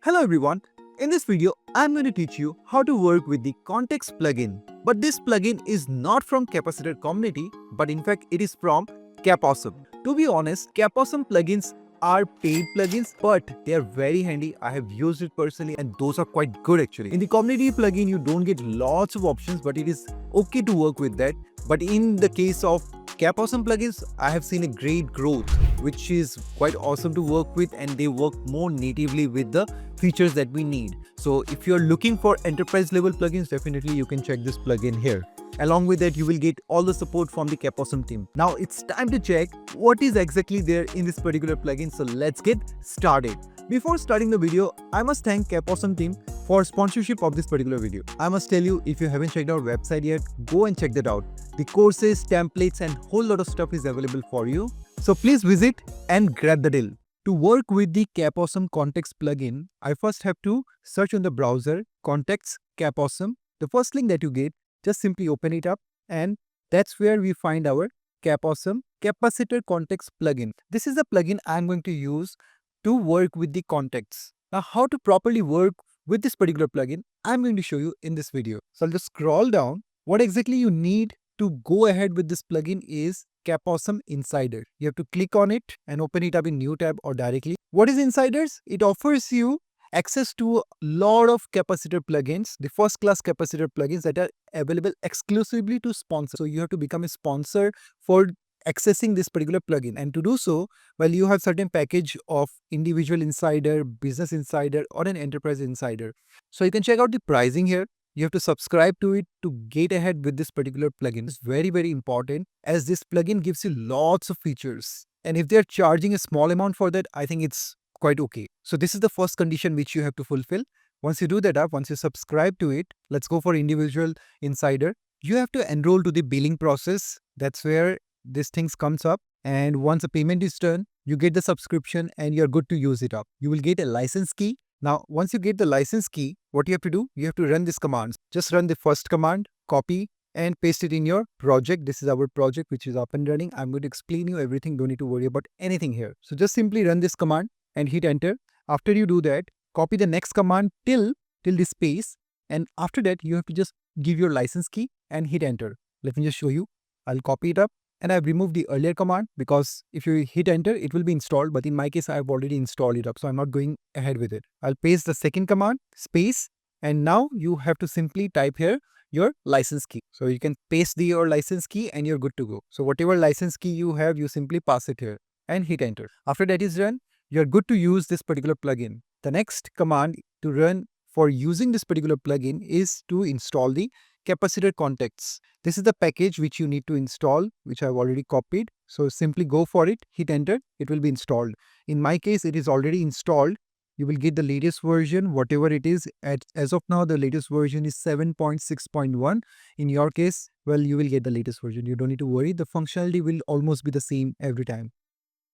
Hello everyone, in this video I'm going to teach you how to work with the Contacts plugin. But this plugin is not from Capacitor community, but in fact it is from Capawesome. To be honest, Capawesome plugins are paid plugins, but they are very handy. I have used it personally and those are quite good actually. In the community plugin you don't get lots of options, but it is okay to work with that. But in the case of Capawesome plugins, I have seen a great growth, which is quite awesome to work with, and they work more natively with the features that we need. So if you're looking for enterprise level plugins, definitely you can check this plugin here. Along with that, you will get all the support from the Capawesome team. Now it's time to check what is exactly there in this particular plugin. So let's get started. Before starting the video, I must thank Capawesome team for sponsorship of this particular video. I must tell you, if you haven't checked our website yet, go and check that out. The courses, templates and whole lot of stuff is available for you. So please visit and grab the deal. To work with the Capawesome Contacts plugin, I first have to search on the browser Contacts Capawesome. The first link that you get, just simply open it up and that's where we find our Capawesome Capacitor Contacts plugin. This is the plugin I'm going to use to work with the contacts. Now how to properly work with this particular plugin, I'm going to show you in this video. So I'll just scroll down. What exactly you need to go ahead with this plugin is Capawesome Insider. You have to click on it and open it up in new tab or directly. What is Insiders? It offers you access to a lot of capacitor plugins, the first class capacitor plugins that are available exclusively to sponsors. So you have to become a sponsor for accessing this particular plugin, and to do so, well, you have certain package of individual insider, business insider or an enterprise insider. So you can check out the pricing here. You have to subscribe to it to get ahead with this particular plugin. It's very, very important as this plugin gives you lots of features. And if they're charging a small amount for that, I think it's quite okay. So this is the first condition which you have to fulfill. Once you do that up, once you subscribe to it, let's go for individual insider. You have to enroll to the billing process. That's where this things comes up. And once a payment is done, you get the subscription and you're good to use it up. You will get a license key. Now, once you get the license key, what you have to do, you have to run these commands. Just run the first command, copy and paste it in your project. This is our project which is up and running. I'm going to explain you everything. Don't need to worry about anything here. So just simply run this command and hit enter. After you do that, copy the next command till this space. And after that, you have to just give your license key and hit enter. Let me just show you. I'll copy it up. And I've removed the earlier command because if you hit enter, it will be installed. But in my case, I've already installed it up. So I'm not going ahead with it. I'll paste the second command, space. And now you have to simply type here your license key. So you can paste your license key and you're good to go. So whatever license key you have, you simply pass it here and hit enter. After that is done, you're good to use this particular plugin. The next command to run for using this particular plugin is to install the Capacitor Contacts. This is the package which you need to install, which I've already copied. So simply go for it, hit enter, it will be installed. In my case, it is already installed. You will get the latest version, whatever it is. As of now, the latest version is 7.6.1. In your case, well, you will get the latest version. You don't need to worry. The functionality will almost be the same every time,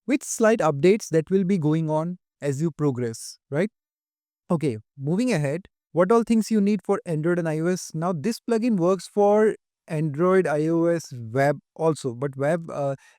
with slight updates that will be going on as you progress, right? Okay, moving ahead. What all things you need for Android and iOS? Now this plugin works for Android, iOS, web also, but web,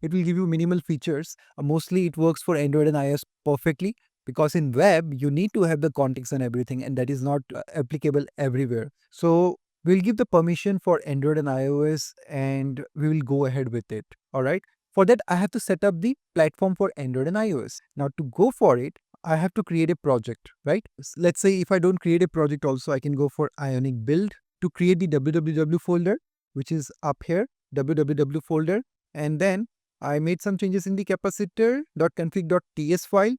it will give you minimal features. Mostly it works for Android and iOS perfectly, because in web, you need to have the contacts and everything, and that is not applicable everywhere. So we'll give the permission for Android and iOS and we will go ahead with it. All right. For that, I have to set up the platform for Android and iOS. Now to go for it, I have to create a project, right? Let's say if I don't create a project also, I can go for Ionic build to create the www folder, which is up here, www folder. And then I made some changes in the capacitor.config.ts file,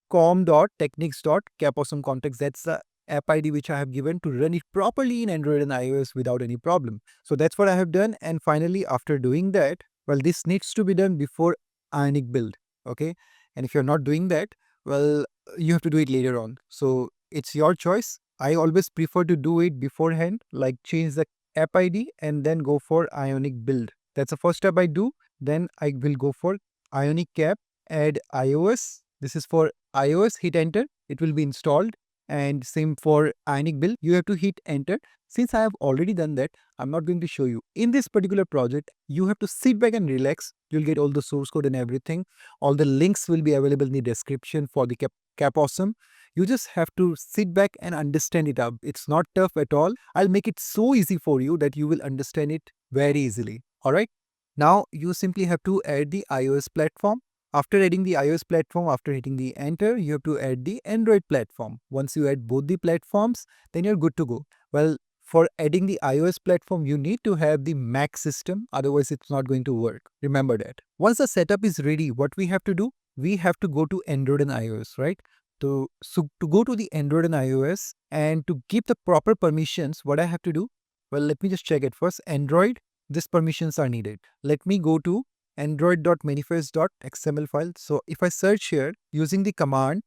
com.technyks.capawesome contacts. That's the app ID which I have given to run it properly in Android and iOS without any problem. So that's what I have done. And finally, after doing that, well, this needs to be done before Ionic build, okay? And if you're not doing that, well, you have to do it later on. So it's your choice. I always prefer to do it beforehand, like change the app ID and then go for Ionic build. That's the first step I do. Then I will go for Ionic cap, add iOS. This is for iOS, hit enter. It will be installed. And same for Ionic build, you have to hit enter. Since I have already done that, I'm not going to show you. In this particular project, you have to sit back and relax. You'll get all the source code and everything. All the links will be available in the description for the Capawesome. You just have to sit back and understand it up. It's not tough at all. I'll make it so easy for you that you will understand it very easily. Alright. Now you simply have to add the iOS platform. After adding the iOS platform, after hitting the enter, you have to add the Android platform. Once you add both the platforms, then you're good to go. Well, for adding the iOS platform, you need to have the Mac system. Otherwise, it's not going to work. Remember that. Once the setup is ready, what we have to do? We have to go to Android and iOS, right? So to go to the Android and iOS and to give the proper permissions, what I have to do? Well, let me just check it first. Android, these permissions are needed. Let me go to android.manifest.xml file. So if I search here using the command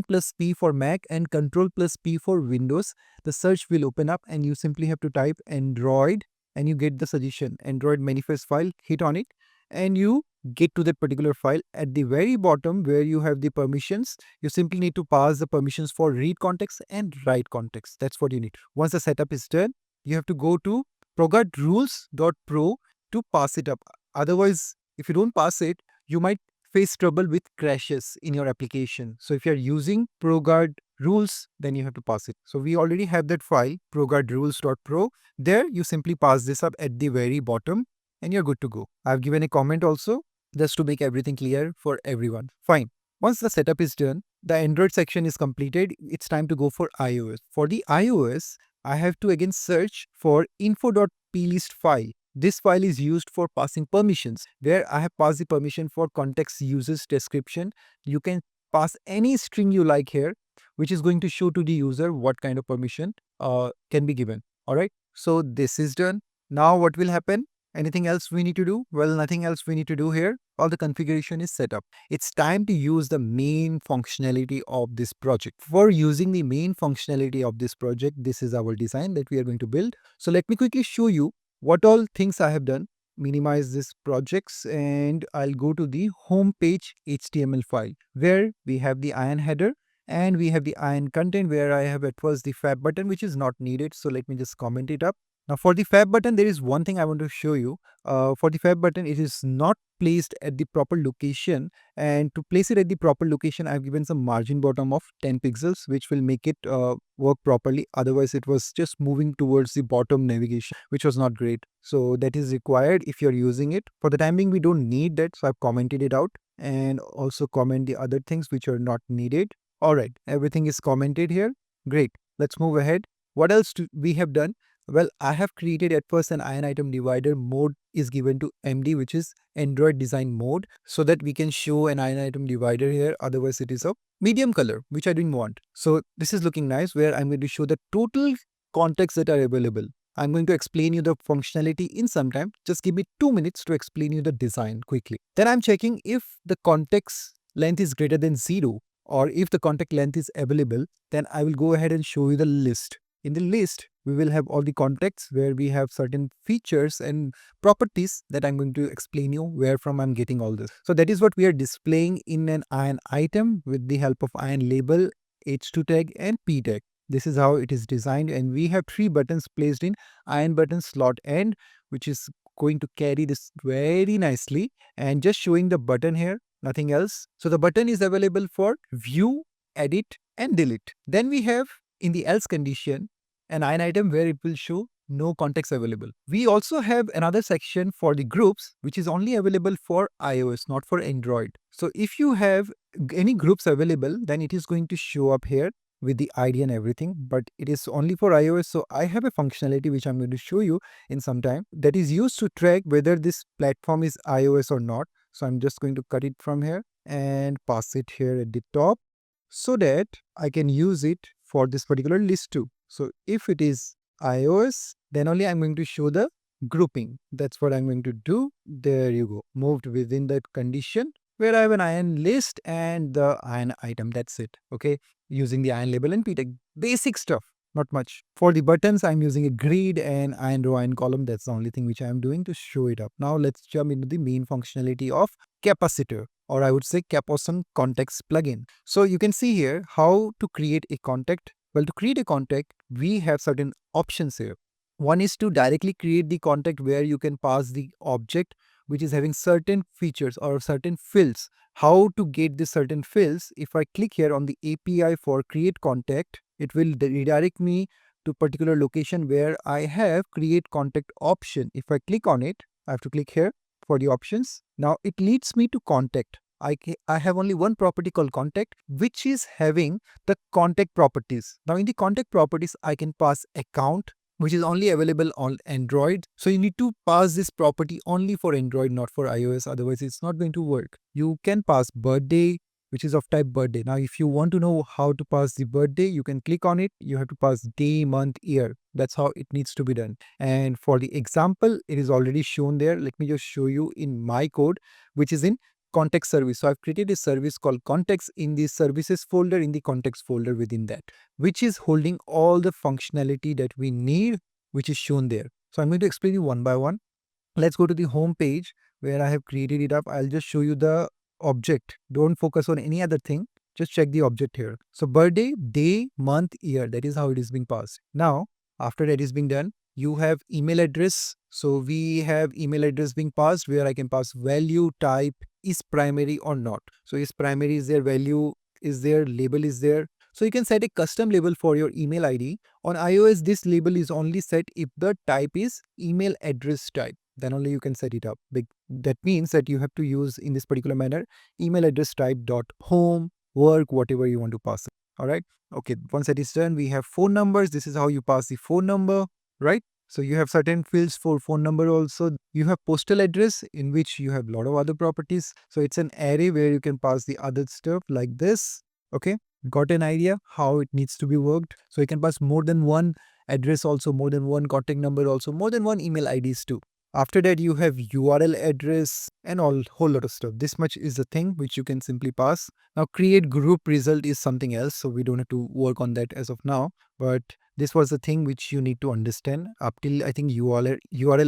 plus P for Mac and control plus P for Windows, the search will open up and you simply have to type Android and you get the suggestion Android manifest file, hit on it and you get to that particular file. At the very bottom where you have the permissions, you simply need to pass the permissions for read context and write context. That's what you need. Once the setup is done, you have to go to ProGuardRules.pro to pass it up. Otherwise, if you don't pass it, you might face trouble with crashes in your application. So if you're using ProGuard rules, then you have to pass it. So we already have that file, ProGuardRules.pro. There, you simply pass this up at the very bottom and you're good to go. I've given a comment also just to make everything clear for everyone. Fine. Once the setup is done, the Android section is completed. It's time to go for iOS. For the iOS, I have to again search for info.plist file. This file is used for passing permissions, where I have passed the permission for context users description. You can pass any string you like here, which is going to show to the user what kind of permission can be given. Alright, so this is done. Now what will happen? Anything else we need to do? Well, nothing else we need to do here. All the configuration is set up. It's time to use the main functionality of this project. For using the main functionality of this project, this is our design that we are going to build. So let me quickly show you what all things I have done. Minimize this projects and I'll go to the home page HTML file where we have the ion header and we have the ion content where I have at first the fab button which is not needed. So let me just comment it up. Now for the fab button, there is one thing I want to show you. For the fab button, it is not placed at the proper location, and to place it at the proper location, I've given some margin bottom of 10 pixels, which will make it work properly. Otherwise, it was just moving towards the bottom navigation, which was not great. So that is required if you're using it. For the time being, we don't need that, so I've commented it out and also comment the other things which are not needed. All right, everything is commented here. Great. Let's move ahead. What else we have done? Well, I have created at first an ion item divider mode is given to MD, which is Android design mode, so that we can show an ion item divider here. Otherwise, it is a medium color, which I didn't want. So this is looking nice where I'm going to show the total contexts that are available. I'm going to explain you the functionality in some time. Just give me 2 minutes to explain you the design quickly. Then I'm checking if the context length is greater than 0 or if the contact length is available, then I will go ahead and show you the list. In the list, we will have all the contexts where we have certain features and properties that I'm going to explain you where from I'm getting all this. So that is what we are displaying in an ion item with the help of ion label, H2 tag and P tag. This is how it is designed, and we have 3 buttons placed in ion button slot end, which is going to carry this very nicely, and just showing the button here, nothing else. So the button is available for view, edit and delete. Then we have in the else condition an ion item where it will show no context available. We also have another section for the groups which is only available for iOS, not for Android. So if you have any groups available, then it is going to show up here with the ID and everything, but it is only for iOS. So I have a functionality which I'm going to show you in some time that is used to track whether this platform is iOS or not. So I'm just going to cut it from here and pass it here at the top so that I can use it for this particular list too. So if it is iOS, then only I'm going to show the grouping. That's what I'm going to do. There you go. Moved within that condition where I have an ion list and the ion item. That's it. Okay. Using the ion label and p tag. Basic stuff. Not much. For the buttons, I'm using a grid and ion row, ion column. That's the only thing which I'm doing to show it up. Now let's jump into the main functionality of capacitor, or I would say Capawesome Contacts Plugin. So you can see here how to create a contact. Well, to create a contact, we have certain options here. One is to directly create the contact where you can pass the object which is having certain features or certain fields. How to get these certain fields? If I click here on the API for create contact, it will redirect me to particular location where I have create contact option. If I click on it, I have to click here for the options. Now it leads me to contact. I have only one property called contact, which is having the contact properties. Now in the contact properties, I can pass account, which is only available on Android. So you need to pass this property only for Android, not for iOS. Otherwise, it's not going to work. You can pass birthday, which is of type birthday. Now, if you want to know how to pass the birthday, you can click on it. You have to pass day, month, year. That's how it needs to be done. And for the example, it is already shown there. Let me just show you in my code, which is in context service. So I've created a service called context in the services folder, in the context folder within that, which is holding all the functionality that we need, which is shown there. So I'm going to explain you one by one. Let's go to the home page where I have created it up. I'll just show you the object. Don't focus on any other thing. Just check the object here. So birthday, day, month, year. That is how it is being passed. Now, after that is being done, you have email address. So we have email address being passed where I can pass value, type, is primary or not. So is primary is there, value is there, label is there. So you can set a custom label for your email ID. On iOS, this label is only set if the type is email address type. Then only you can set it up. That means that you have to use in this particular manner email address type dot home, work, whatever you want to pass it. All right. Okay. Once that is done, we have phone numbers. This is how you pass the phone number, right? So you have certain fields for phone number also. You have postal address in which you have a lot of other properties. So it's an array where you can pass the other stuff like this. Okay. Got an idea how it needs to be worked. So you can pass more than one address also, more than one contact number also, more than one email IDs too. After that, you have URL address and all whole lot of stuff. This much is the thing which you can simply pass. Now create group result is something else. So we don't have to work on that as of now. But this was the thing which you need to understand up till I think URL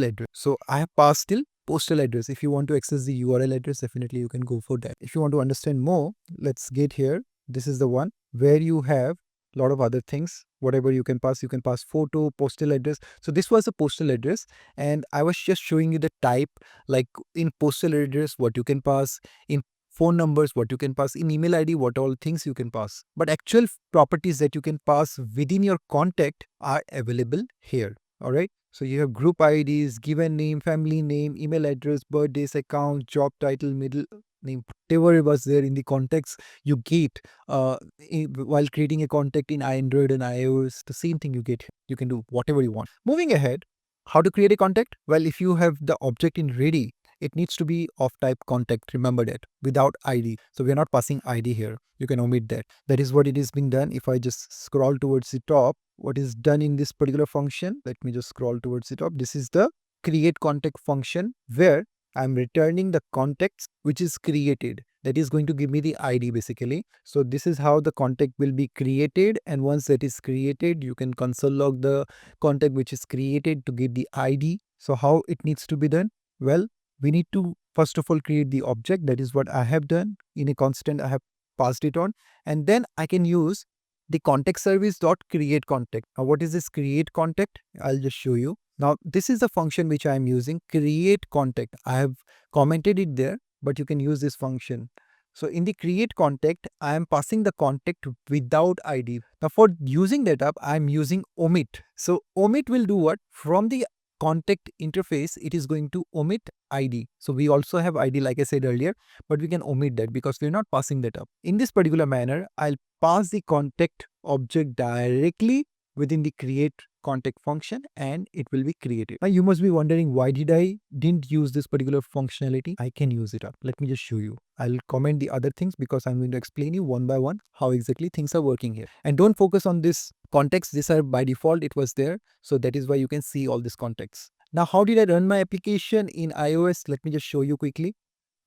address. So I have passed till postal address. If you want to access the URL address, definitely you can go for that. If you want to understand more, let's get here. This is the one where you have a lot of other things. Whatever you can pass photo, postal address. So this was a postal address and I was just showing you the type, like in postal address what you can pass, in phone numbers what you can pass, in email ID what all things you can pass. But actual properties that you can pass within your contact are available here. All right. So you have group IDs, given name, family name, email address, birthdays, account, job title, middle name, whatever was there in the context you get while creating a contact in Android and iOS. The same thing you get here. You can do whatever you want. Moving ahead, how to create a contact? Well, if you have the object in ready, it needs to be of type contact. Remember that, without ID. So we are not passing ID here. You can omit that. That is what it is being done. If I just scroll towards the top, what is done in this particular function, let me just scroll towards the top. This is the create contact function where I'm returning the context which is created. That is going to give me the ID basically. So this is how the contact will be created, and once that is created, you can console log the contact which is created to get the ID. So how it needs to be done? Well, we need to first of all create the object. That is what I have done. In a constant I have passed it on, and then I can use the context service dot create contact. Now what is this create contact? I'll just show you. Now this is the function which I am using, create contact. I have commented it there, but you can use this function. So in the create contact, I am passing the contact without ID. Now for using that up, I am using omit. So omit will do what? From the contact interface, it is going to omit ID. So we also have ID like I said earlier, but we can omit that because we're not passing that up. In this particular manner, I'll pass the contact object directly within the create contact function and it will be created. Now you must be wondering why didn't use this particular functionality. I can use it up. Let me just show you. I'll comment the other things because I'm going to explain you one by one how exactly things are working here. And don't focus on this context. These are by default, it was there. So that is why you can see all these contexts. Now, how did I run my application in iOS? Let me just show you quickly.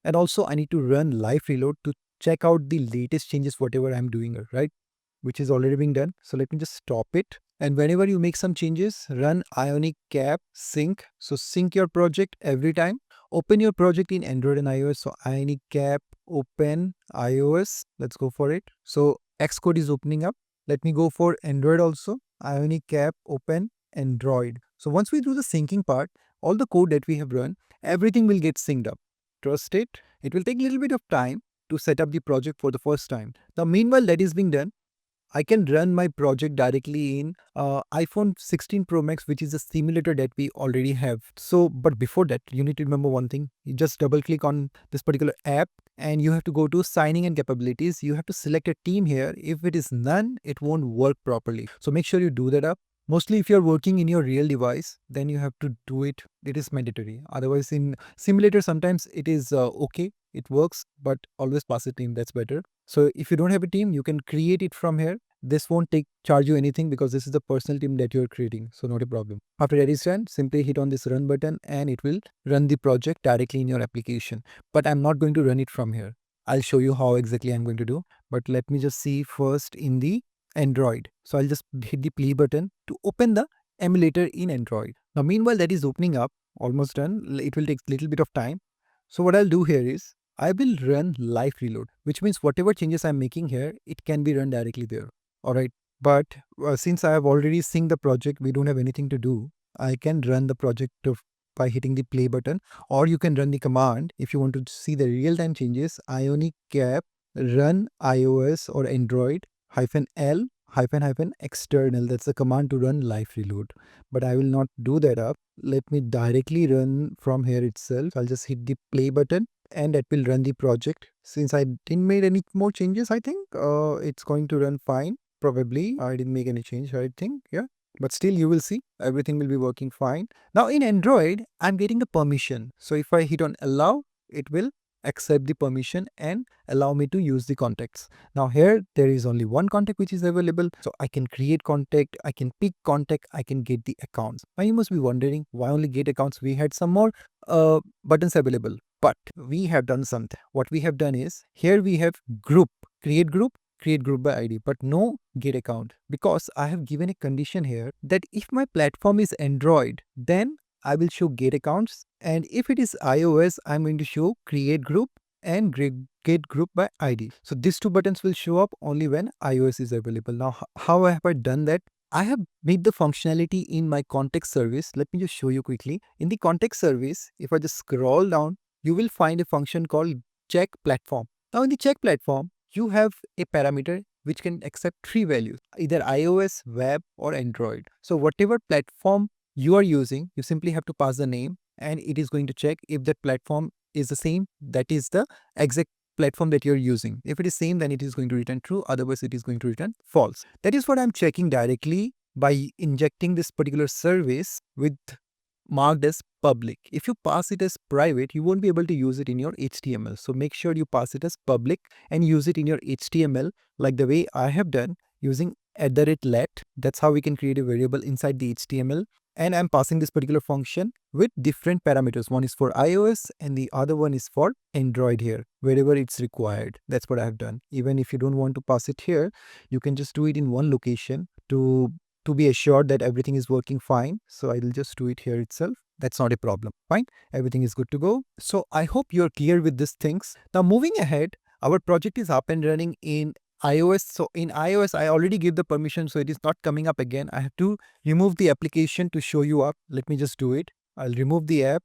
And also I need to run live reload to check out the latest changes, whatever I'm doing, right? Which is already being done. So let me just stop it. And whenever you make some changes, run Ionic cap sync. So sync your project every time. Open your project in Android and iOS. So Ionic cap open iOS. Let's go for it. So Xcode is opening up. Let me go for Android also. Ionic cap open Android. So once we do the syncing part, all the code that we have run, everything will get synced up. Trust it. It will take a little bit of time to set up the project for the first time. Now, meanwhile, that is being done, I can run my project directly in iPhone 16 Pro Max, which is a simulator that we already have. So, but before that, you need to remember one thing. You just double click on this particular app and you have to go to signing and capabilities. You have to select a team here. If it is none, it won't work properly. So make sure you do that up. Mostly if you're working in your real device, then you have to do it. It is mandatory. Otherwise, in simulator, sometimes it is okay. It works, but always pass a team. That's better. So if you don't have a team, you can create it from here. This won't charge you anything because this is the personal team that you're creating. So not a problem. After that is done, simply hit on this run button and it will run the project directly in your application. But I'm not going to run it from here. I'll show you how exactly I'm going to do. But let me just see first in the Android. So I'll just hit the play button to open the emulator in Android. Now, meanwhile, that is opening up, almost done. It will take a little bit of time. So what I'll do here is I will run live reload, which means whatever changes I'm making here, it can be run directly there. All right. But since I have already synced the project, we don't have anything to do. I can run the project by hitting the play button, or you can run the command if you want to see the real-time changes. Ionic cap run iOS or Android -L external. That's the command to run live reload. But I will not do that up. Let me directly run from here itself. I'll just hit the play button and that will run the project. Since I didn't make any more changes, I think it's going to run fine. Probably I didn't make any change, I think. Yeah. But still you will see everything will be working fine. Now in Android, I'm getting a permission. So if I hit on allow, it will accept the permission and allow me to use the contacts. Now here there is only one contact which is available. So I can create contact, I can pick contact, I can get the accounts. Now you must be wondering why only get accounts? We had some more buttons available, but we have done something. What we have done is here we have group, create group by ID, but no get account, because I have given a condition here that if my platform is Android, then I will show get accounts, and if it is iOS, I'm going to show create group and get group by ID. So these two buttons will show up only when iOS is available. Now, how have I done that? I have made the functionality in my context service. Let me just show you quickly. In the context service, if I just scroll down, you will find a function called check platform. Now in the check platform, you have a parameter which can accept three values, either iOS, web or Android. So whatever platform you are using, you simply have to pass the name and it is going to check if that platform is the same, that is the exact platform that you're using. If it is same, then it is going to return true, otherwise it is going to return false. That is what I'm checking directly by injecting this particular service with marked as public. If you pass it as private, you won't be able to use it in your HTML. So make sure you pass it as public and use it in your HTML like the way I have done using @let. That's how we can create a variable inside the HTML. And I'm passing this particular function with different parameters. One is for iOS and the other one is for Android here, wherever it's required. That's what I have done. Even if you don't want to pass it here, you can just do it in one location to be assured that everything is working fine. So I will just do it here itself. That's not a problem. Fine. Everything is good to go. So I hope you're clear with these things. Now moving ahead, our project is up and running in iOS. So in iOS, I already gave the permission, so it is not coming up again. I have to remove the application to show you up. Let me just do it. I'll remove the app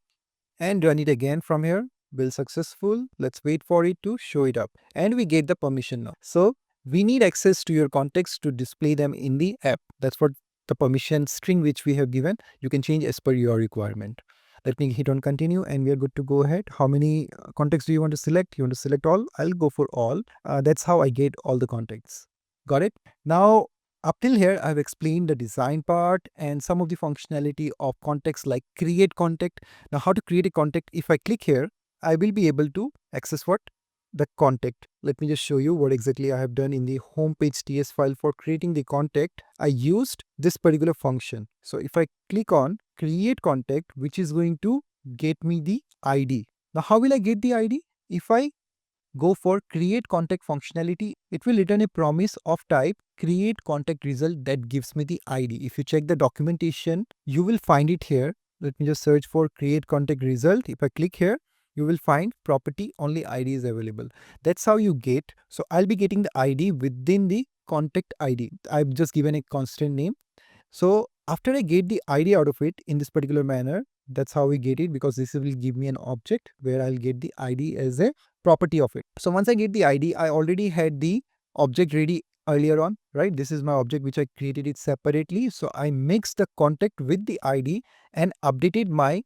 and run it again from here. Build successful. Let's wait for it to show it up. And we get the permission now. So we need access to your contacts to display them in the app. That's what the permission string which we have given. You can change as per your requirement. Let me hit on continue and we are good to go ahead. How many contacts do you want to select? You want to select all? I'll go for all. That's how I get all the contacts. Got it? Now, up till here, I've explained the design part and some of the functionality of contacts like create contact. Now, how to create a contact? If I click here, I will be able to access what? The contact. Let me just show you what exactly I have done in the homepage TS file for creating the contact. I used this particular function. So if I click on create contact, which is going to get me the ID. Now, how will I get the ID? If I go for create contact functionality, it will return a promise of type create contact result that gives me the ID. If you check the documentation, you will find it here. Let me just search for create contact result. If I click here, you will find property only ID is available. That's how you get. So I'll be getting the ID within the contact ID. I've just given a constant name. So after I get the ID out of it in this particular manner, That's how we get it, because this will give me an object where I'll get the ID as a property of it. So once I get the ID, I already had the object ready earlier on, right? This is my object which I created it separately. So I mixed the contact with the ID and updated my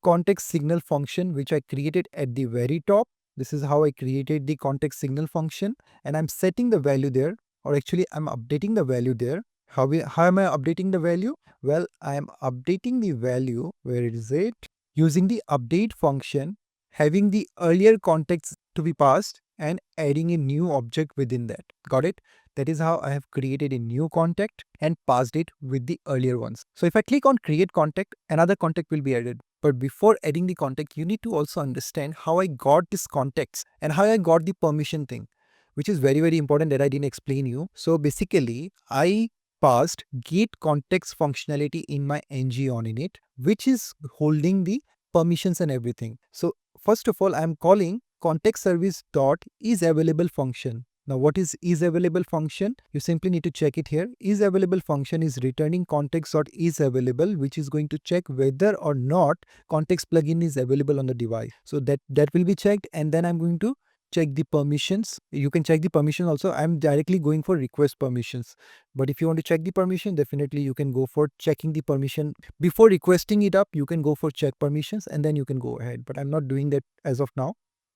context signal function which I created at the very top. This is how I created the context signal function, and I'm setting the value there, or actually I'm updating the value there. How am I updating the value? Well, I am updating the value, where is it? Using the update function, having the earlier context to be passed and adding a new object within that. Got it? That is how I have created a new contact and passed it with the earlier ones. So if I click on create contact, another contact will be added. But before adding the contact, you need to also understand how I got this context and how I got the permission thing, which is very, very important that I didn't explain you. So basically, I passed get context functionality in my ng on init, which is holding the permissions and everything. So first of all, I'm calling context service dot is available function. Now what is available function? You simply need to check it here. Is available function is returning context dot is available, which is going to check whether or not context plugin is available on the device. So that will be checked, and then I'm going to check the permissions. You can check the permission also. I'm directly going for request permissions. But if you want to check the permission, definitely you can go for checking the permission. Before requesting it up, you can go for check permissions and then you can go ahead. But I'm not doing that as of now.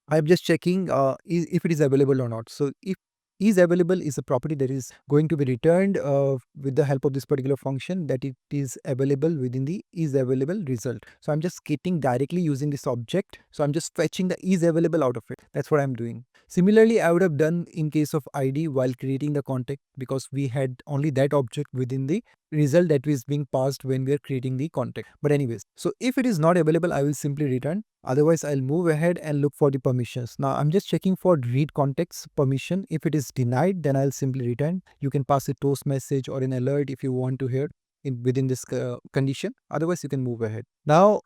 I'm just checking if it is available or not. So if is available is a property that is going to be returned with the help of this particular function, that it is available within the is available result. So I'm just getting directly using this object. So I'm just fetching the is available out of it. That's what I'm doing. Similarly, I would have done in case of ID while creating the contact, because we had only that object within the result that is being passed when we are creating the contact. But anyways, so if it is not available, I will simply return. Otherwise, I'll move ahead and look for the permissions. Now, I'm just checking for read context permission. If it is denied, then I'll simply return. You can pass a toast message or an alert if you want to hear within this condition. Otherwise, you can move ahead. Now,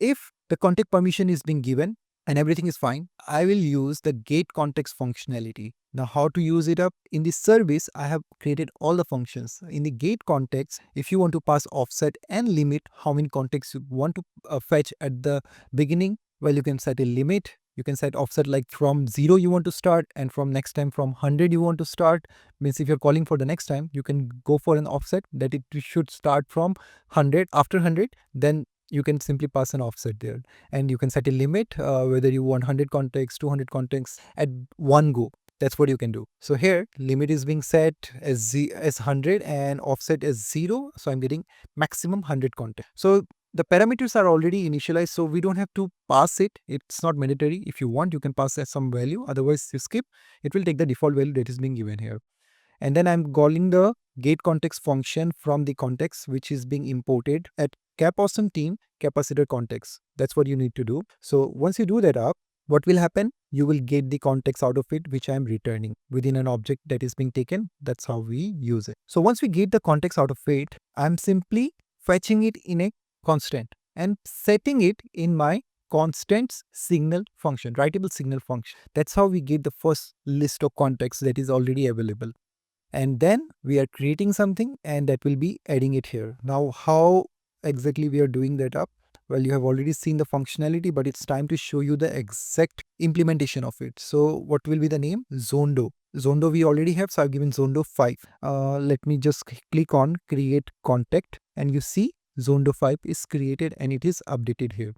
if the contact permission is being given and everything is fine, I will use the get context functionality. Now, how to use it up? In this service, I have created all the functions. In the get context, if you want to pass offset and limit how many contexts you want to fetch at the beginning, well, you can set a limit. You can set offset like from 0 you want to start, and from next time from 100 you want to start. Means if you're calling for the next time, you can go for an offset that it should start from 100. After 100, then you can simply pass an offset there, and you can set a limit whether you want 100 contexts, 200 contexts at one go. That's what you can do. So here limit is being set as 100 and offset as 0. So I'm getting maximum 100 context. So the parameters are already initialized, so we don't have to pass it. It's not mandatory. If you want, you can pass some value. Otherwise, you skip. It will take the default value that is being given here. And then I'm calling the get context function from the context which is being imported at Capawesome team capacitor context. That's what you need to do. So once you do that up, what will happen? You will get the context out of it, which I am returning within an object that is being taken. That's how we use it. So once we get the context out of it, I'm simply fetching it in a constant and setting it in my constants signal function, writable signal function. That's how we get the first list of contexts that is already available. And then we are creating something and that will be adding it here. Now, how exactly we are doing that up? Well, you have already seen the functionality, but it's time to show you the exact implementation of it. So what will be the name? Zondo. Zondo we already have, so I've given Zondo 5. Let me just click on create contact, and you see Zondo 5 is created and it is updated here.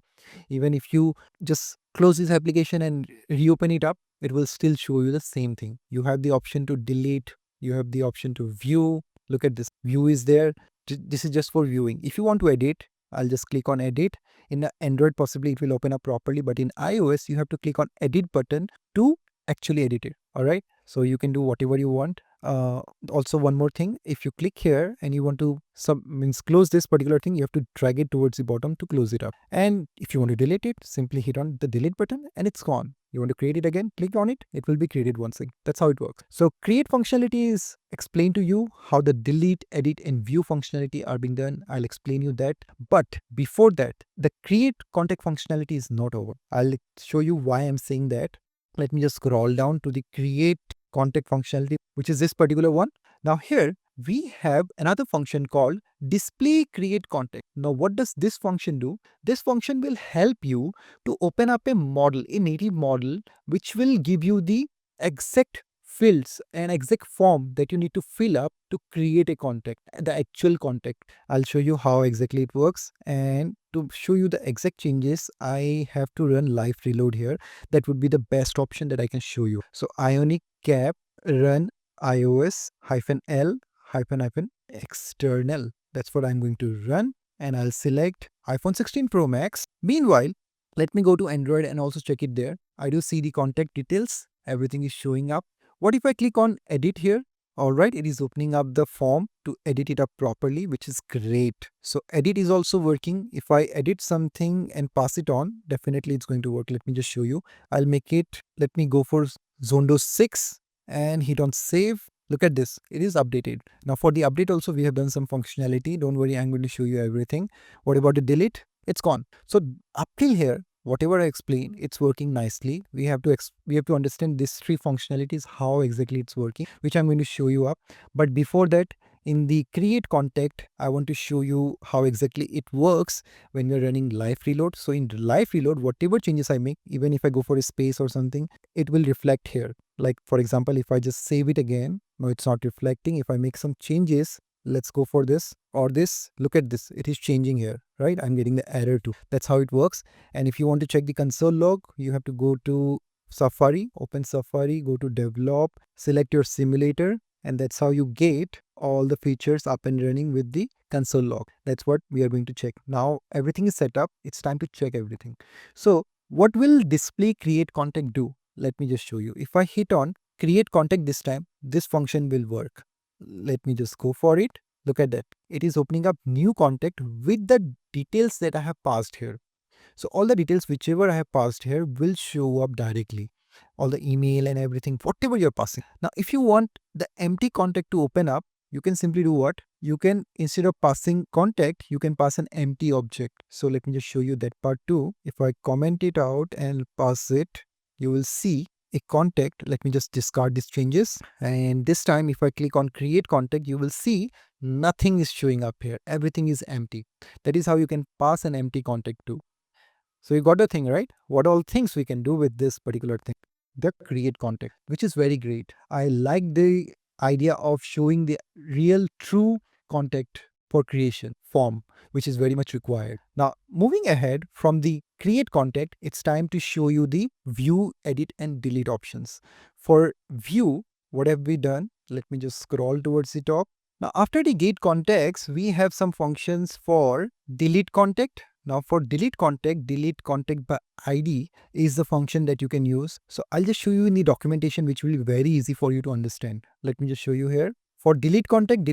Even if you just close this application and reopen it up, it will still show you the same thing. You have the option to delete. You have the option to view. Look at this. View is there. This is just for viewing. If you want to edit, I'll just click on edit. In the Android, possibly it will open up properly, but in iOS, you have to click on edit button to actually edit it. All right. So you can do whatever you want. Also, one more thing, if you click here and you want to close this particular thing, you have to drag it towards the bottom to close it up. And if you want to delete it, simply hit on the delete button and it's gone. You want to create it again, click on it, it will be created once again. That's how it works. So create functionality is explained to you. How the delete, edit and view functionality are being done, I'll explain you that. But before that, the create contact functionality is not over. I'll show you why I'm saying that. Let me just scroll down to the create contact functionality, which is this particular one. Now here we have another function called display create contact. Now, what does this function do? This function will help you to open up a model, a native model, which will give you the exact fields and exact form that you need to fill up to create a contact, the actual contact. I'll show you how exactly it works, and to show you the exact changes, I have to run live reload here. That would be the best option that I can show you. So Ionic cap run iOS -l external. That's what I'm going to run, and I'll select iPhone 16 Pro Max. Meanwhile, let me go to Android and also check it there. I do see the contact details. Everything is showing up. What if I click on edit here? Alright, it is opening up the form to edit it up properly, which is great. So edit is also working. If I edit something and pass it on, definitely it's going to work. Let me just show you. I'll make it, let me go for Zondo 6 and hit on save. Look at this, it is updated. Now for the update also, we have done some functionality. Don't worry, I'm going to show you everything. What about the delete? It's gone. So up till here, whatever I explained, it's working nicely. We have to understand these three functionalities, how exactly it's working, which I'm going to show you up. But before that, in the create contact, I want to show you how exactly it works when you're running live reload. So in live reload, whatever changes I make, even if I go for a space or something, it will reflect here. Like for example, if I just save it again, no, it's not reflecting. If I make some changes, let's go for this or this, look at this, it is changing here, right? I'm getting the error too. That's how it works. And if you want to check the console log, you have to go to Safari, open Safari, go to develop, select your simulator, and that's how you get all the features up and running with the console log. That's what we are going to check. Now everything is set up. It's time to check everything. So what will display create contact do? Let me just show you. If I hit on create contact this time, this function will work. Let me just go for it. Look at that. It is opening up new contact with the details that I have passed here. So all the details whichever I have passed here will show up directly. All the email and everything, whatever you're passing. Now, if you want the empty contact to open up, you can simply do what? You can, instead of passing contact, you can pass an empty object. So let me just show you that part too. If I comment it out and pass it, you will see a contact. Let me just discard these changes. And this time, if I click on create contact, you will see nothing is showing up here. Everything is empty. That is how you can pass an empty contact too. So you got the thing, right? What all things we can do with this particular thing? The create contact, which is very great. I like the idea of showing the real true contact for creation form, which is very much required. Now, moving ahead from the create contact, it's time to show you the view, edit and delete options. For view, what have we done? Let me just scroll towards the top. Now, after the get contacts, we have some functions for delete contact. Now for delete contact by ID is the function that you can use. So I'll just show you in the documentation, which will be very easy for you to understand. Let me just show you here. For delete contact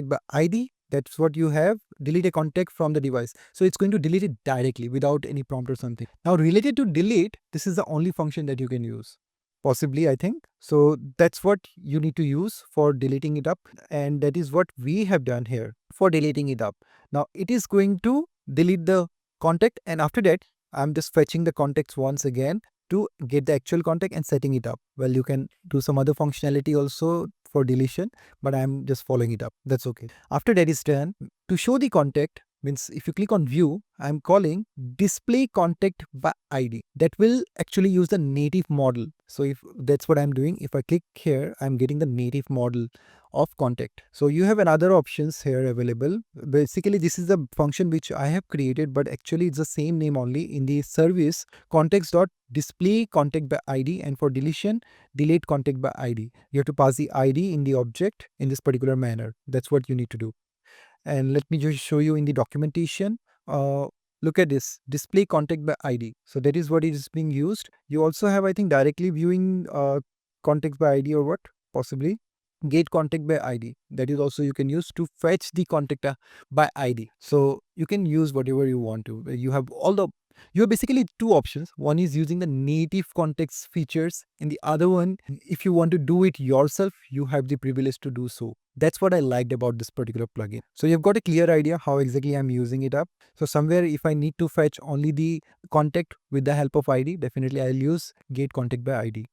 by ID, that's what you have. Delete a contact from the device. So it's going to delete it directly without any prompt or something. Now related to delete, this is the only function that you can use. Possibly, I think. So that's what you need to use for deleting it up. And that is what we have done here for deleting it up. Now it is going to delete the contact, and after that I'm just fetching the contacts once again to get the actual contact and setting it up. Well, you can do some other functionality also for deletion, but I'm just following it up. That's okay. After that is done, to show the contact, means if you click on view, I'm calling display contact by ID. That will actually use the native model. So if that's what I'm doing, if I click here, I'm getting the native model of contact. So you have another options here available. Basically, this is the function which I have created, but actually it's the same name only in the service context.display contact by ID, and for deletion, delete contact by ID. You have to pass the ID in the object in this particular manner. That's what you need to do. And let me just show you in the documentation. Look at this, display contact by ID. So that is what is being used. You also have, I think, directly viewing contact by ID, or what? Possibly. Get contact by ID. That is also you can use to fetch the contact by ID. So you can use whatever you want to. You have basically two options. One is using the native context features, and the other one, if you want to do it yourself, you have the privilege to do so. That's what I liked about this particular plugin. So you've got a clear idea how exactly I'm using it up. So somewhere if I need to fetch only the contact with the help of ID, definitely I'll use get contact by ID.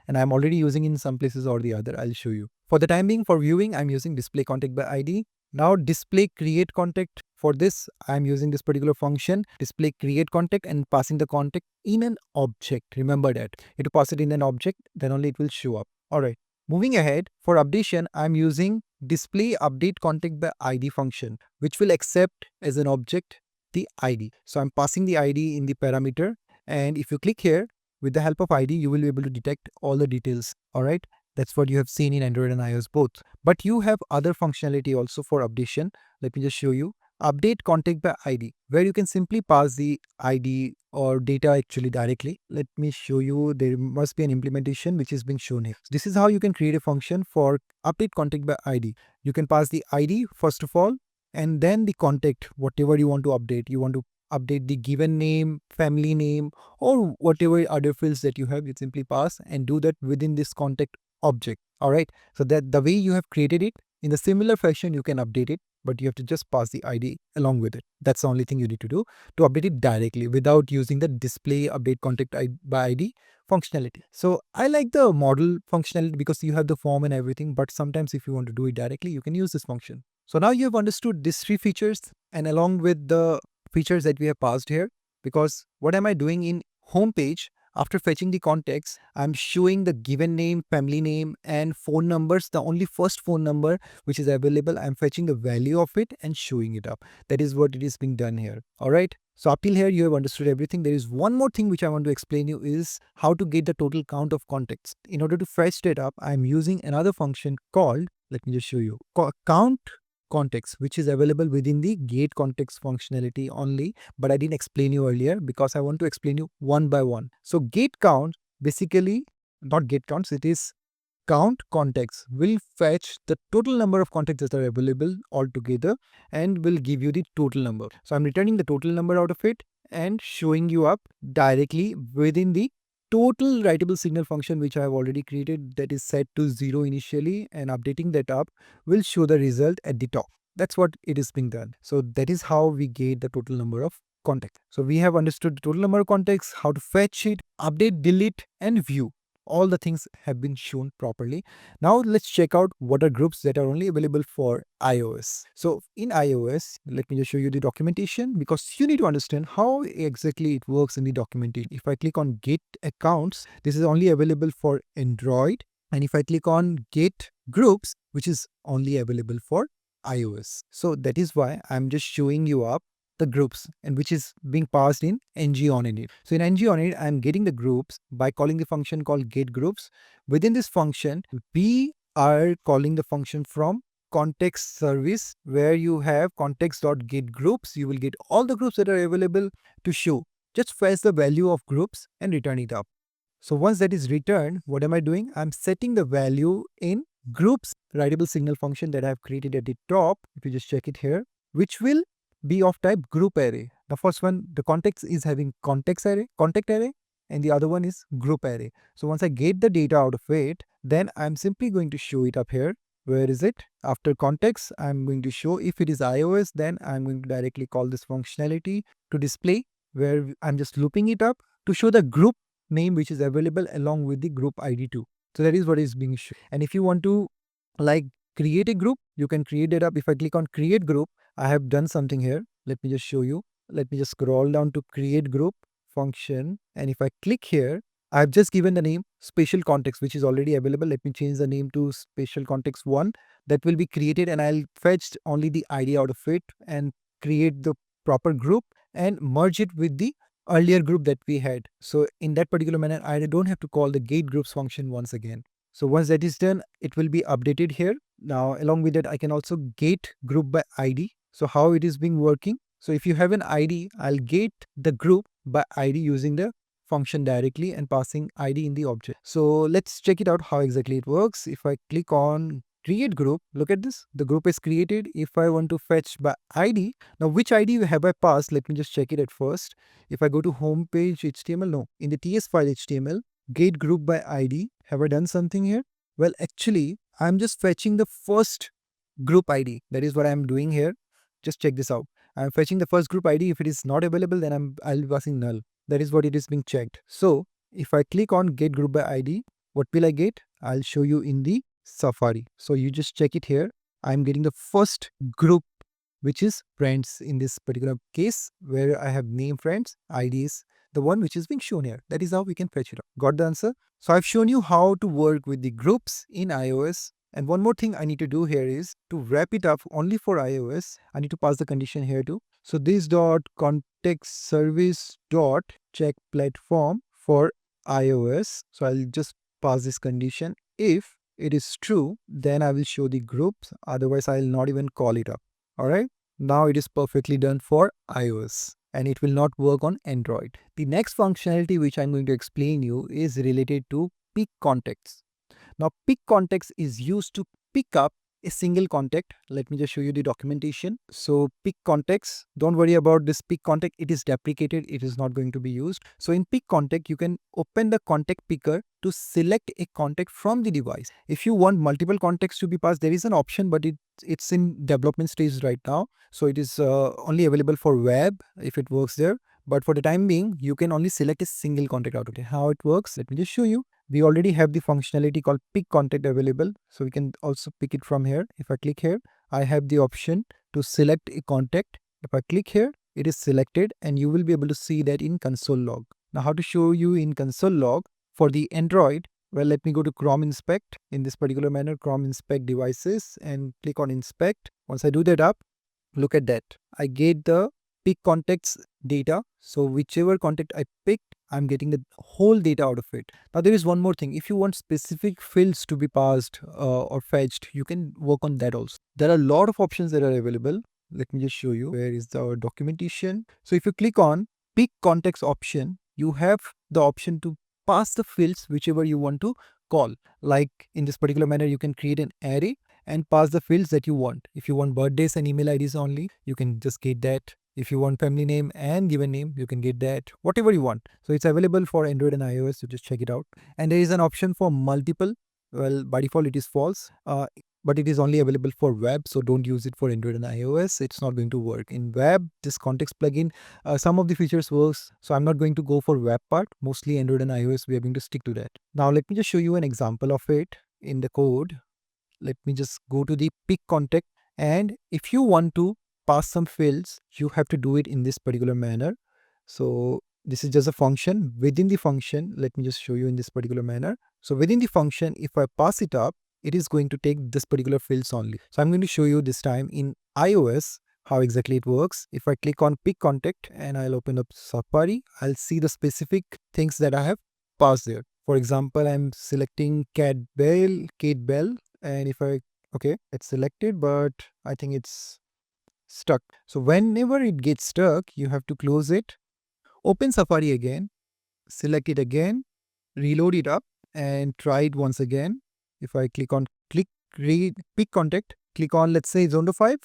And I'm already using in some places or the other. I'll show you. For the time being, for viewing, I'm using display contact by ID. Now display create contact. For this, I'm using this particular function, display create contact, and passing the contact in an object. Remember that. You have to pass it in an object, then only it will show up. Alright. Moving ahead, for updation, I'm using display update contact by ID function, which will accept as an object the ID. So I'm passing the ID in the parameter, and if you click here, with the help of ID, you will be able to detect all the details. Alright. That's what you have seen in Android and iOS both. But you have other functionality also for updation. Let me just show you. Update contact by ID, where you can simply pass the ID or data actually directly. Let me show you. There must be an implementation which is being shown here. This is how you can create a function for update contact by ID. You can pass the ID first of all, and then the contact, whatever you want to update. You want to update the given name, family name, or whatever other fields that you have, you simply pass and do that within this contact object. All right. So that the way you have created it, in the similar fashion, you can update it, but you have to just pass the ID along with it. That's the only thing you need to do to update it directly without using the display update contact by ID functionality. So I like the model functionality because you have the form and everything, but sometimes if you want to do it directly, you can use this function. So now you have understood these three features and along with the features that we have passed here, because what am I doing in home page? After fetching the context, I'm showing the given name, family name, and phone numbers. The only first phone number which is available, I'm fetching the value of it and showing it up. That is what it is being done here. All right. So up till here, you have understood everything. There is one more thing which I want to explain you is how to get the total count of contacts. In order to fetch it up, I'm using another function called, let me just show you, count context, which is available within the get context functionality only, but I didn't explain you earlier because I want to explain you one by one. So get count, basically not get counts, it is count contacts will fetch the total number of contacts that are available altogether and will give you the total number. So I'm returning the total number out of it and showing you up directly within the total writable signal function which I have already created, that is set to 0 initially, and updating that up will show the result at the top. That's what it is being done. So that is how we get the total number of contacts. So we have understood the total number of contacts, how to fetch it, update, delete, and view. All the things have been shown properly. Now let's check out what are groups that are only available for iOS. So in iOS, let me just show you the documentation because you need to understand how exactly it works in the documentation. If I click on Get Accounts, this is only available for Android. And if I click on Get Groups, which is only available for iOS. So that is why I'm just showing you up the groups and which is being passed in ngOnInit. So in ngOnInit, I'm getting the groups by calling the function called getGroups. Within this function, we are calling the function from context service where you have context.getGroups. You will get all the groups that are available to show. Just fetch the value of groups and return it up. So once that is returned, what am I doing? I'm setting the value in groups writable signal function that I have created at the top. If you just check it here, which will be of type group array. The first one, the context is having contact array, and the other one is group array. So once I get the data out of it, then I'm simply going to show it up here. Where is it? After context, I'm going to show if it is iOS, then I'm going to directly call this functionality to display where I'm just looping it up to show the group name which is available along with the group ID too. So that is what is being shown. And if you want to like create a group, you can create it up. If I click on create group, I have done something here. Let me just show you. Let me just scroll down to create group function. And if I click here, I've just given the name special context, which is already available. Let me change the name to special context 1. That will be created and I'll fetch only the ID out of it and create the proper group and merge it with the earlier group that we had. So in that particular manner, I don't have to call the get groups function once again. So once that is done, it will be updated here. Now, along with that, I can also get group by ID. So how it is being working? So if you have an ID, I'll get the group by ID using the function directly and passing ID in the object. So let's check it out how exactly it works. If I click on create group, look at this. The group is created. If I want to fetch by ID, now which ID have I passed? Let me just check it at first. If I go to home page HTML, no, in the TS file HTML, get group by ID. Have I done something here? Well, actually, I'm just fetching the first group ID. That is what I'm doing here. Just check this out. I'm fetching the first group ID. If it is not available, then I'll be passing null. That is what it is being checked. So if I click on get group by ID, what will I get? I'll show you in the Safari. So you just check it here. I'm getting the first group, which is friends in this particular case, where I have name friends, ID is the one which is being shown here. That is how we can fetch it up. Got the answer? So I've shown you how to work with the groups in iOS. And one more thing I need to do here is to wrap it up only for iOS. I need to pass the condition here too. So this dot context service dot check platform for iOS. So I'll just pass this condition. If it is true, then I will show the groups. Otherwise, I'll not even call it up. All right. Now it is perfectly done for iOS and it will not work on Android. The next functionality which I'm going to explain you is related to pick contacts. Now pick contacts is used to pick up a single contact. Let me just show you the documentation. So pick contacts, don't worry about this pick contact. It is deprecated. It is not going to be used. So in pick contact, you can open the contact picker to select a contact from the device. If you want multiple contacts to be passed, there is an option, but it's in development stage right now. So it is only available for web if it works there. But for the time being, you can only select a single contact out of it. How it works, let me just show you. We already have the functionality called pick contact available. So we can also pick it from here. If I click here, I have the option to select a contact. If I click here, it is selected and you will be able to see that in console log. Now how to show you in console log for the Android? Well, let me go to Chrome Inspect in this particular manner, Chrome Inspect devices and click on Inspect. Once I do that up, look at that. I get the pick contacts data. So whichever contact I picked, I'm getting the whole data out of it. Now there is one more thing. If you want specific fields to be passed or fetched, you can work on that also. There are a lot of options that are available. Let me just show you. Where is our documentation? So if you click on pick contacts option, you have the option to pass the fields whichever you want to call. Like in this particular manner, you can create an array and pass the fields that you want. If you want birthdays and email IDs only, you can just get that. If you want family name and given name, you can get that, whatever you want. So it's available for Android and iOS, so just check it out. And there is an option for multiple. Well, by default, it is false, but it is only available for web. So don't use it for Android and iOS. It's not going to work. In web, this context plugin, some of the features works. So I'm not going to go for web part. Mostly Android and iOS, we are going to stick to that. Now, let me just show you an example of it in the code. Let me just go to the pick contact. And if you want to pass some fields, you have to do it in this particular manner. So this is just a function. Within the function, let me just show you in this particular manner. So within the function, if I pass it up, it is going to take this particular fields only. So I'm going to show you this time in iOS how exactly it works. If I click on pick contact and I'll open up Safari, I'll see the specific things that I have passed there. For example, I'm selecting Kate Bell, and if okay, it's selected, but I think it's stuck. So whenever it gets stuck, you have to close it, open Safari again, select it again, reload it up and try it once again. If I click on pick contact, click on, let's say, Zondo 5,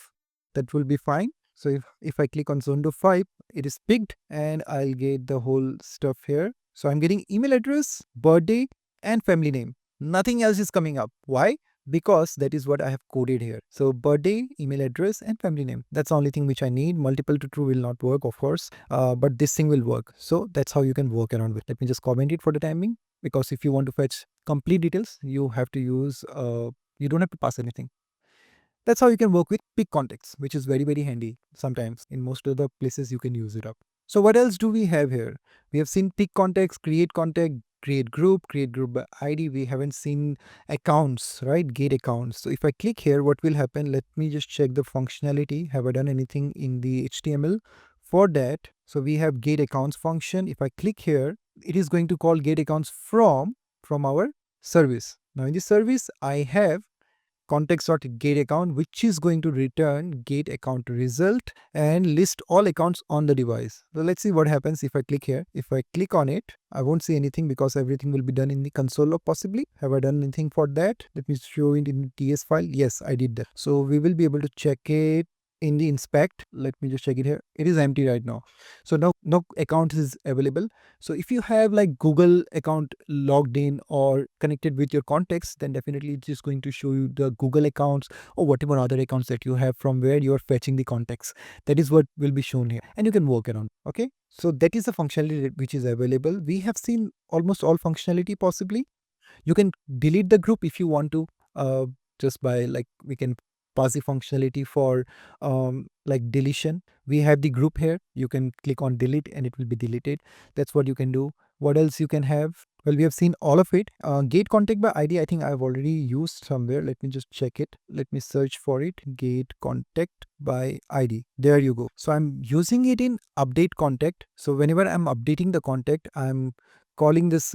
that will be fine. So if I click on Zondo 5, it is picked and I'll get the whole stuff here. So I'm getting email address, birthday and family name. Nothing else is coming up. Why? Because that is what I have coded here. So birthday, email address and family name. That's the only thing which I need. Multiple to true will not work, of course, but this thing will work. So that's how you can work around with. Let me just comment it for the timing, because if you want to fetch complete details, you have to use, you don't have to pass anything. That's how you can work with pick contacts, which is very, very handy sometimes. In most of the places, you can use it up. So what else do we have here? We have seen pick contacts, create contact, create group by ID. We haven't seen accounts, right? Get accounts. So if I click here, what will happen? Let me just check the functionality. Have I done anything in the HTML for that? So we have get accounts function. If I click here, it is going to call get accounts from our service. Now in this service, I have context.get account, which is going to return get account result and list all accounts on the device. So let's see what happens if I click here. If I click on it, I won't see anything because everything will be done in the console log possibly. Have I done anything for that? Let me show it in the TS file. Yes, I did that. So we will be able to check it in the inspect. Let me just check it here. It is empty right now. So now no account is available. So if you have like Google account logged in or connected with your contacts, then definitely it's just going to show you the Google accounts or whatever other accounts that you have from where you are fetching the contacts. That is what will be shown here and you can work around. Okay. So that is the functionality which is available. We have seen almost all functionality possibly. You can delete the group if you want to, just by like we can passive functionality for like deletion. We have the group here. You can click on delete and it will be deleted. That's what you can do. What else you can have? Well, we have seen all of it. Gate contact by ID, I think I've already used somewhere. Let me just check it. Let me search for it. Gate contact by ID. There you go. So I'm using it in update contact. So whenever I'm updating the contact, I'm calling this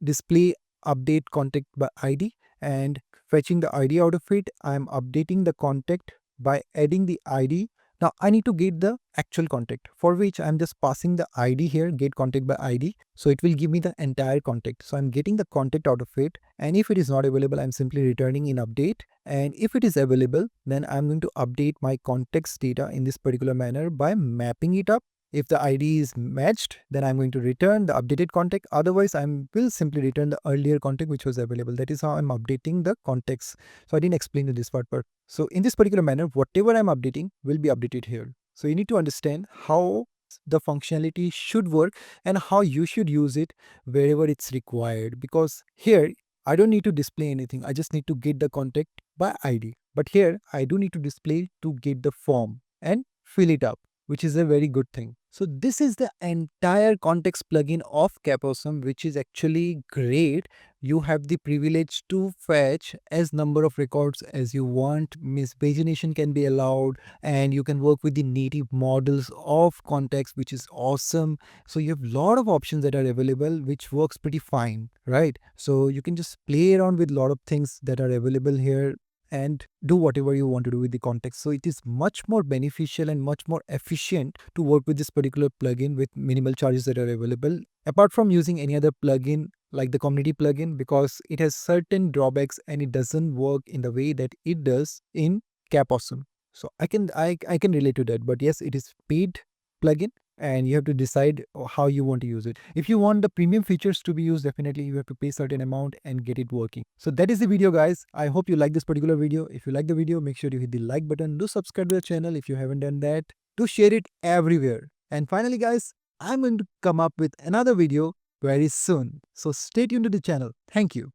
display update contact by ID and fetching the ID out of it. I'm updating the contact by adding the ID. Now I need to get the actual contact, for which I'm just passing the ID here, get contact by ID. So it will give me the entire contact. So I'm getting the contact out of it. And if it is not available, I'm simply returning in update. And if it is available, then I'm going to update my contacts data in this particular manner by mapping it up. If the ID is matched, then I'm going to return the updated contact. Otherwise, I will simply return the earlier contact which was available. That is how I'm updating the contacts. So I didn't explain this part. So in this particular manner, whatever I'm updating will be updated here. So you need to understand how the functionality should work and how you should use it wherever it's required. Because here, I don't need to display anything. I just need to get the contact by ID. But here, I do need to display to get the form and fill it up, which is a very good thing. So this is the entire context plugin of Capawesome, which is actually great. You have the privilege to fetch as number of records as you want. Mispagination can be allowed, and you can work with the native models of context, which is awesome. So you have a lot of options that are available, which works pretty fine, right? So you can just play around with a lot of things that are available here and do whatever you want to do with the context. So it is much more beneficial and much more efficient to work with this particular plugin with minimal charges that are available, apart from using any other plugin like the community plugin, because it has certain drawbacks and it doesn't work in the way that it does in Capawesome. So I can relate to that. But yes, it is paid plugin and you have to decide how you want to use it. If you want the premium features to be used, definitely you have to pay certain amount and get it working. So that is the video, guys. I hope you like this particular video. If you like the video, make sure you hit the like button. Do subscribe to the channel if you haven't done that. Do share it everywhere. And finally, guys, I'm going to come up with another video very soon. So stay tuned to the channel. Thank you.